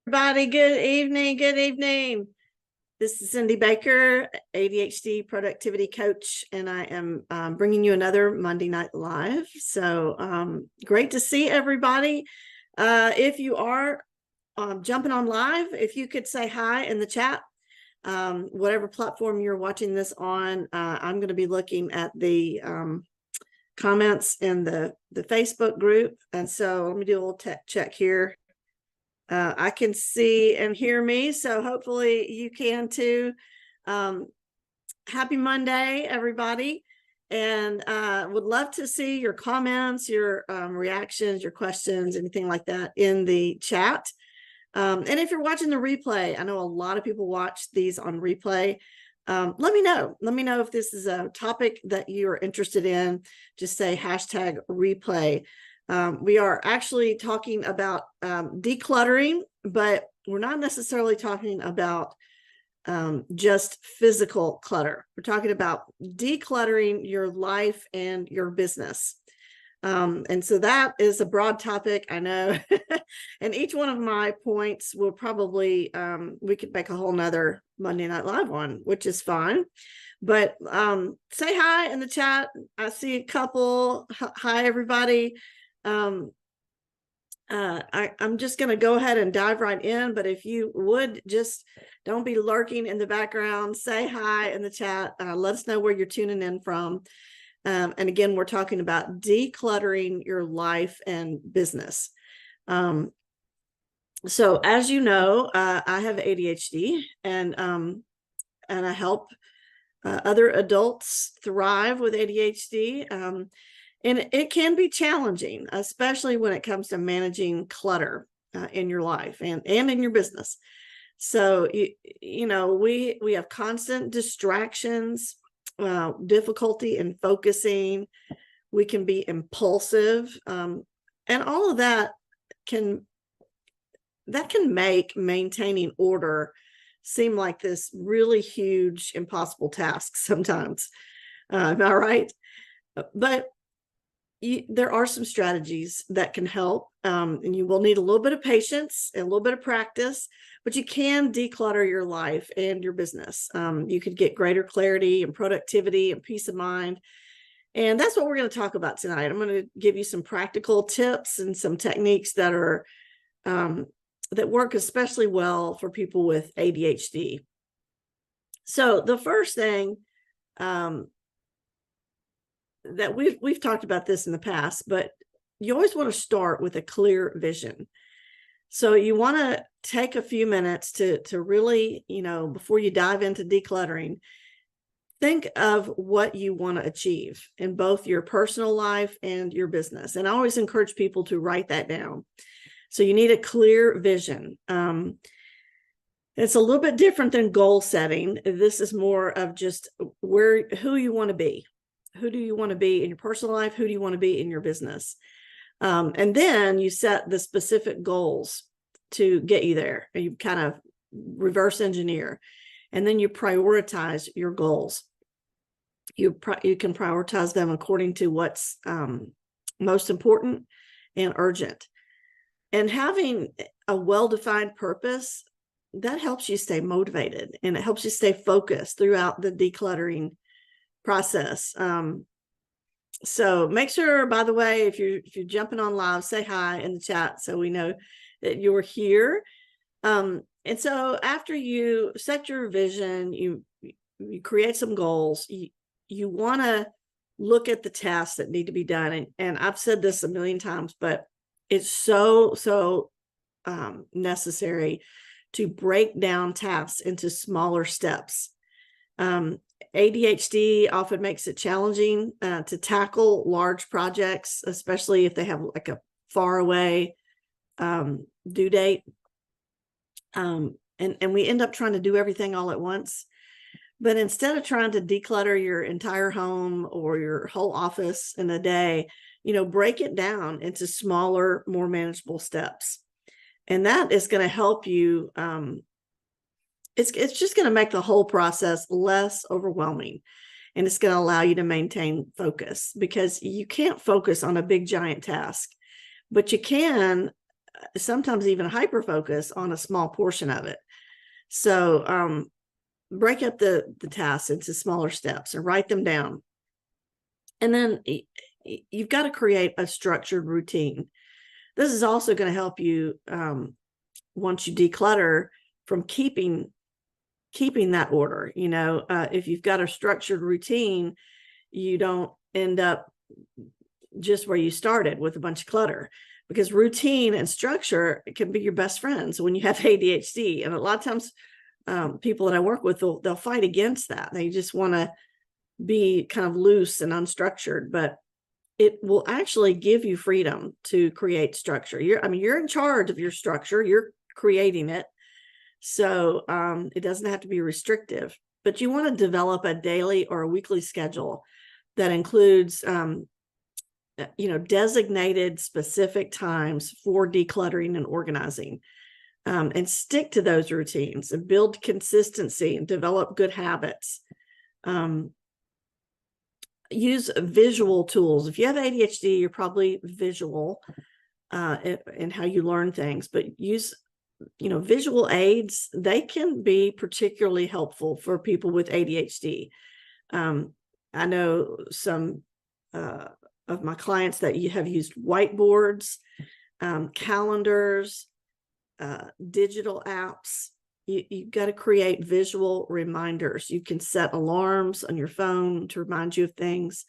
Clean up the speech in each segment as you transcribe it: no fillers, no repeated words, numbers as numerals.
Everybody, good evening. Good evening. This is Cindy Baker, ADHD productivity coach, and I am bringing you another Monday Night Live. So great to see everybody. If you are jumping on live, if you could say hi in the chat, whatever platform you're watching this on, I'm going to be looking at the comments in the Facebook group. And so let me do a little tech check here. I can see and hear me, so hopefully you can too. Happy Monday, everybody. And would love to see your comments, your reactions, your questions, anything like that in the chat. And if you're watching the replay, I know a lot of people watch these on replay. Let me know. Let me know if this is a topic that you're interested in. Just say hashtag replay. We are actually talking about decluttering, but we're not necessarily talking about just physical clutter. We're talking about decluttering your life and your business. And so that is a broad topic, I know. And each one of my points will probably, we could make a whole nother Monday Night Live on, which is fine. But say hi in the chat. I see a couple. Hi, everybody. I'm just going to go ahead and dive right in, but if you would just don't be lurking in the background, say hi in the chat, let us know where you're tuning in from. And again, we're talking about decluttering your life and business. So as you know, I have ADHD, and I help other adults thrive with ADHD. And it can be challenging, especially when it comes to managing clutter in your life and in your business. So, you know, we have constant distractions, difficulty in focusing. We can be impulsive, and all of that can make maintaining order seem like this really huge, impossible task sometimes. Am I right? But there are some strategies that can help, and you will need a little bit of patience and a little bit of practice, but you can declutter your life and your business. You could get greater clarity and productivity and peace of mind. And that's what we're going to talk about tonight. I'm going to give you some practical tips and some techniques that are that work especially well for people with ADHD. So the first thing, that we've talked about this in the past, but you always want to start with a clear vision. So you want to take a few minutes to really, you know, before you dive into decluttering, think of what you want to achieve in both your personal life and your business. And I always encourage people to write that down. So you need a clear vision. It's a little bit different than goal setting. This is more of just who you want to be. Who do you want to be in your personal life? Who do you want to be in your business? And then you set the specific goals to get you there. And you kind of reverse engineer. And then you prioritize your goals. You can prioritize them according to what's most important and urgent. And having a well-defined purpose, that helps you stay motivated, and it helps you stay focused throughout the decluttering process. So make sure, by the way, if you're jumping on live, say hi in the chat so we know that you're here. And so after you set your vision, you create some goals, you want to look at the tasks that need to be done. And I've said this a million times, but it's so necessary to break down tasks into smaller steps. ADHD often makes it challenging to tackle large projects, especially if they have like a far away due date. And we end up trying to do everything all at once. But instead of trying to declutter your entire home or your whole office in a day, you know, break it down into smaller, more manageable steps. And that is going to help you. It's just going to make the whole process less overwhelming, and it's going to allow you to maintain focus, because you can't focus on a big giant task, but you can sometimes even hyper focus on a small portion of it. So break up the tasks into smaller steps and write them down. And then you've got to create a structured routine. This is also going to help you once you declutter from keeping that order. If you've got a structured routine, you don't end up just where you started with a bunch of clutter, because routine and structure can be your best friends when you have ADHD. And a lot of times people that I work with, they'll fight against that. They just want to be kind of loose and unstructured, but it will actually give you freedom to create structure. You're in charge of your structure. You're creating it. So it doesn't have to be restrictive, but you want to develop a daily or a weekly schedule that includes, designated specific times for decluttering and organizing, and stick to those routines and build consistency and develop good habits. Use visual tools. If you have ADHD, you're probably visual in how you learn things, but use visual aids. They can be particularly helpful for people with ADHD. I know some of my clients that you have used whiteboards, calendars, digital apps. You've got to create visual reminders. You can set alarms on your phone to remind you of things.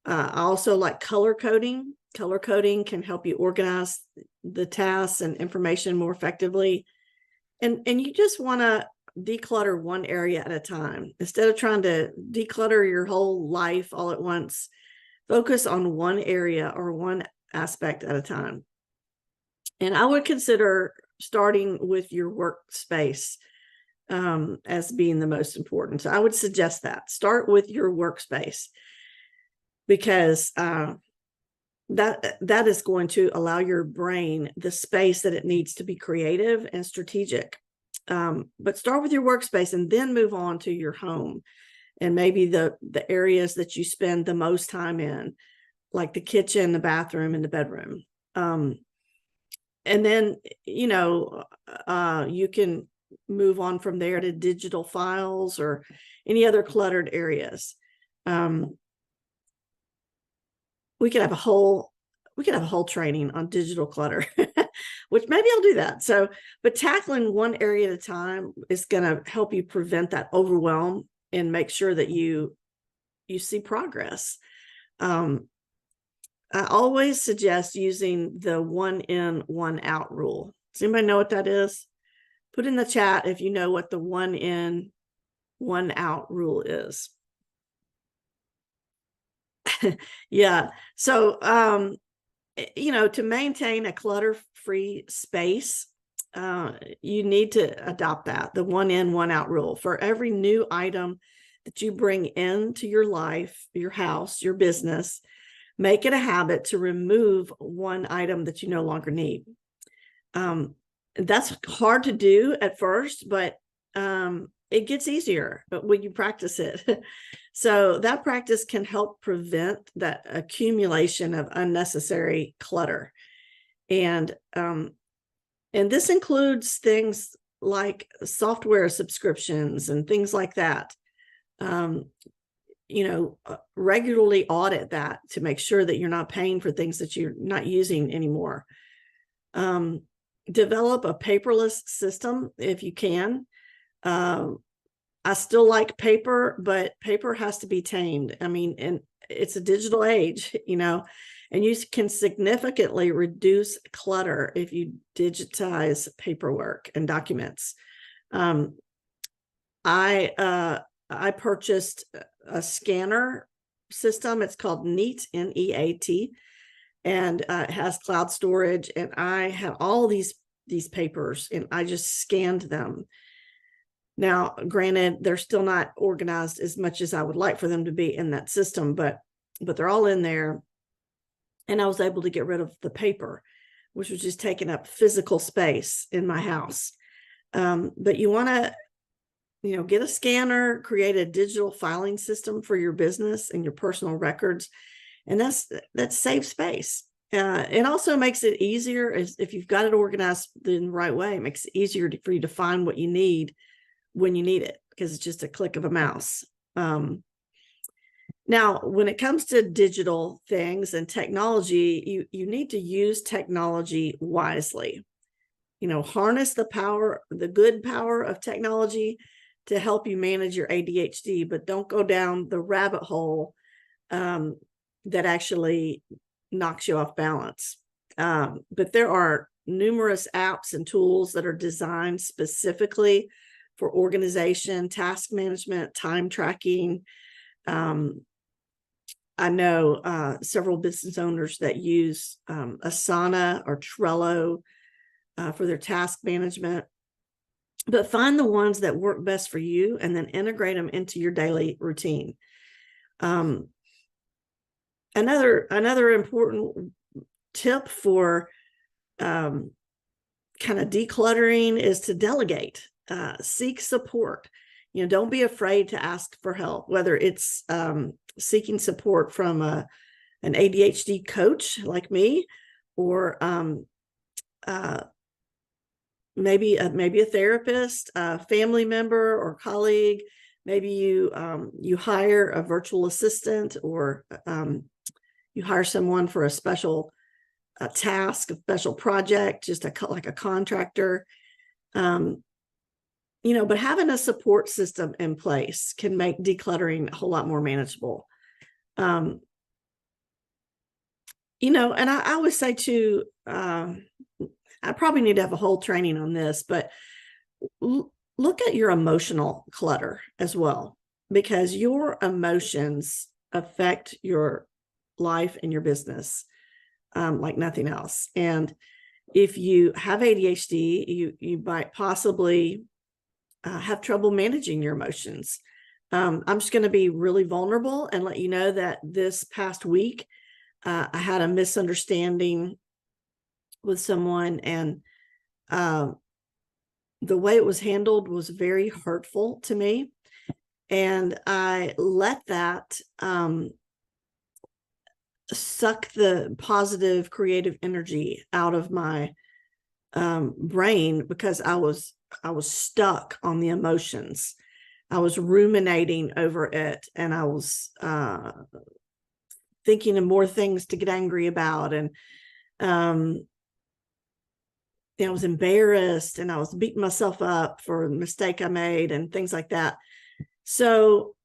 I also like color coding. Color coding can help you organize the tasks and information more effectively. And you just want to declutter one area at a time. Instead of trying to declutter your whole life all at once, focus on one area or one aspect at a time. And I would consider starting with your workspace as being the most important. So I would suggest that start with your workspace, because that is going to allow your brain the space that it needs to be creative and strategic. But start with your workspace and then move on to your home and maybe the areas that you spend the most time in, like the kitchen, the bathroom, and the bedroom. And then, you can move on from there to digital files or any other cluttered areas. We could have a whole training on digital clutter, which maybe I'll do that. So, but tackling one area at a time is going to help you prevent that overwhelm and make sure that you see progress. I always suggest using the 1 in, 1 out rule. Does anybody know what that is? Put in the chat if you know what the 1 in, 1 out rule is. Yeah. So, to maintain a clutter-free space, you need to adopt the 1 in, 1 out rule. For every new item that you bring into your life, your house, your business, make it a habit to remove one item that you no longer need. That's hard to do at first, but it gets easier when you practice it. So that practice can help prevent that accumulation of unnecessary clutter. And this includes things like software subscriptions and things like that. Regularly audit that to make sure that you're not paying for things that you're not using anymore. Develop a paperless system if you can. I still like paper, but paper has to be tamed. And it's a digital age, and you can significantly reduce clutter if you digitize paperwork and documents. I purchased a scanner system. It's called Neat, N-E-A-T, and it has cloud storage. And I had all these papers, and I just scanned them. Now, granted, they're still not organized as much as I would like for them to be in that system, but they're all in there. And I was able to get rid of the paper, which was just taking up physical space in my house. But you want to get a scanner, create a digital filing system for your business and your personal records. And that saves space. It also makes it easier if you've got it organized in the right way. It makes it easier for you to find what you need when you need it, because it's just a click of a mouse. Now, when it comes to digital things and technology, you need to use technology wisely. Harness the good power of technology to help you manage your ADHD, but don't go down the rabbit hole that actually knocks you off balance. But there are numerous apps and tools that are designed specifically for organization, task management, time tracking. I know several business owners that use Asana or Trello for their task management. But find the ones that work best for you and then integrate them into your daily routine. Another important tip for kind of decluttering is to delegate, seek support. Don't be afraid to ask for help, whether it's seeking support from an ADHD coach like me, or maybe a therapist, a family member or colleague. Maybe you hire a virtual assistant, or you hire someone for a special task, a special project, just like a contractor. But having a support system in place can make decluttering a whole lot more manageable. And I always say too, I probably need to have a whole training on this, but look at your emotional clutter as well, because your emotions affect your life and your business like nothing else. And if you have ADHD, you might possibly have trouble managing your emotions. I'm just going to be really vulnerable and let you know that this past week, I had a misunderstanding with someone, and the way it was handled was very hurtful to me. And I let that suck the positive creative energy out of my brain, because I was stuck on the emotions. I was ruminating over it, and I was thinking of more things to get angry about. And I was embarrassed, and I was beating myself up for a mistake I made and things like that. So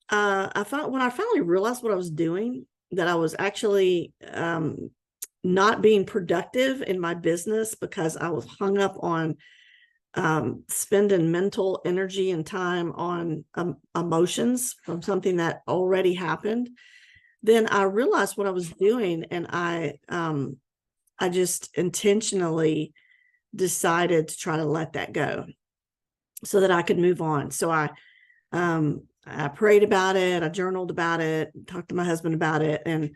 when I finally realized what I was doing, that I was actually not being productive in my business because I was hung up on spending mental energy and time on emotions from something that already happened, then I realized what I was doing, and I just intentionally decided to try to let that go so that I could move on. So I prayed about it, I journaled about it, talked to my husband about it, and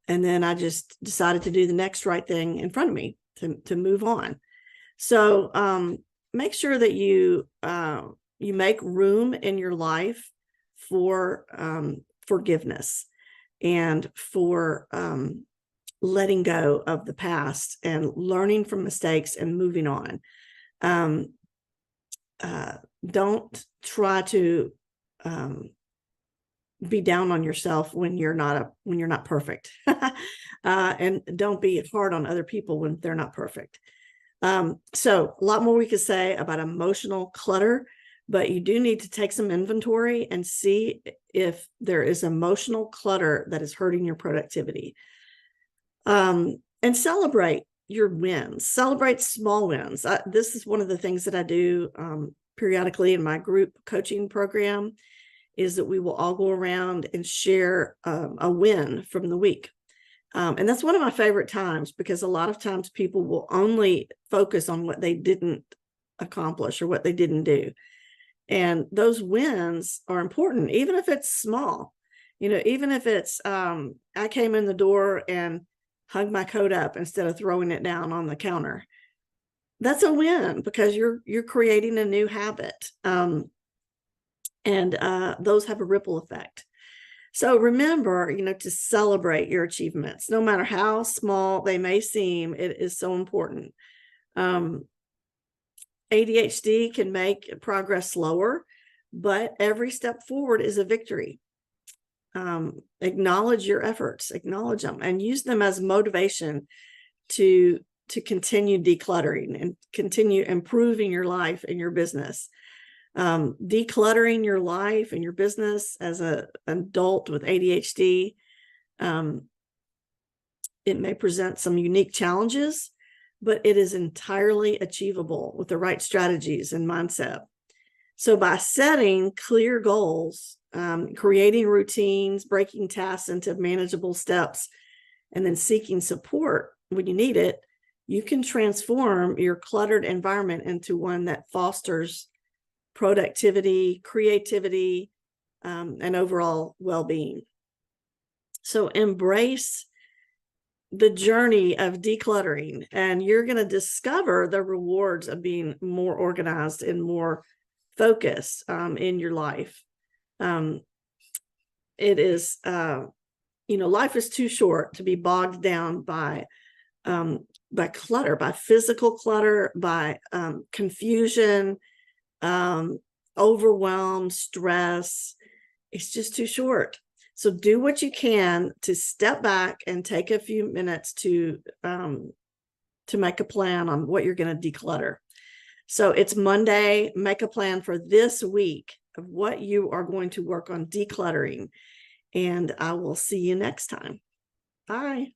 then I just decided to do the next right thing in front of me to move on. So make sure that you make room in your life for forgiveness and for letting go of the past and learning from mistakes and moving on. Don't try to be down on yourself when you're not perfect, and don't be hard on other people when they're not perfect. So a lot more we could say about emotional clutter, but you do need to take some inventory and see if there is emotional clutter that is hurting your productivity. And celebrate your wins, celebrate small wins. This is one of the things that I do periodically in my group coaching program, is that we will all go around and share a win from the week. And that's one of my favorite times, because a lot of times people will only focus on what they didn't accomplish or what they didn't do. And those wins are important, even if it's small. Even if it's I came in the door and hung my coat up instead of throwing it down on the counter. That's a win, because you're creating a new habit. And those have a ripple effect. So remember, to celebrate your achievements, no matter how small they may seem. It is so important. ADHD can make progress slower, but every step forward is a victory. Acknowledge your efforts, acknowledge them, and use them as motivation to continue decluttering and continue improving your life and your business. Decluttering your life and your business as an adult with ADHD, it may present some unique challenges, but it is entirely achievable with the right strategies and mindset. So by setting clear goals, creating routines, breaking tasks into manageable steps, and then seeking support when you need it, you can transform your cluttered environment into one that fosters productivity, creativity, and overall well-being. So embrace the journey of decluttering, and you're going to discover the rewards of being more organized and more focused in your life. It is, life is too short to be bogged down by clutter, by physical clutter, by confusion, overwhelm, stress. It's just too short. So do what you can to step back and take a few minutes to make a plan on what you're going to declutter. So it's Monday. Make a plan for this week of what you are going to work on decluttering. And I will see you next time. Bye.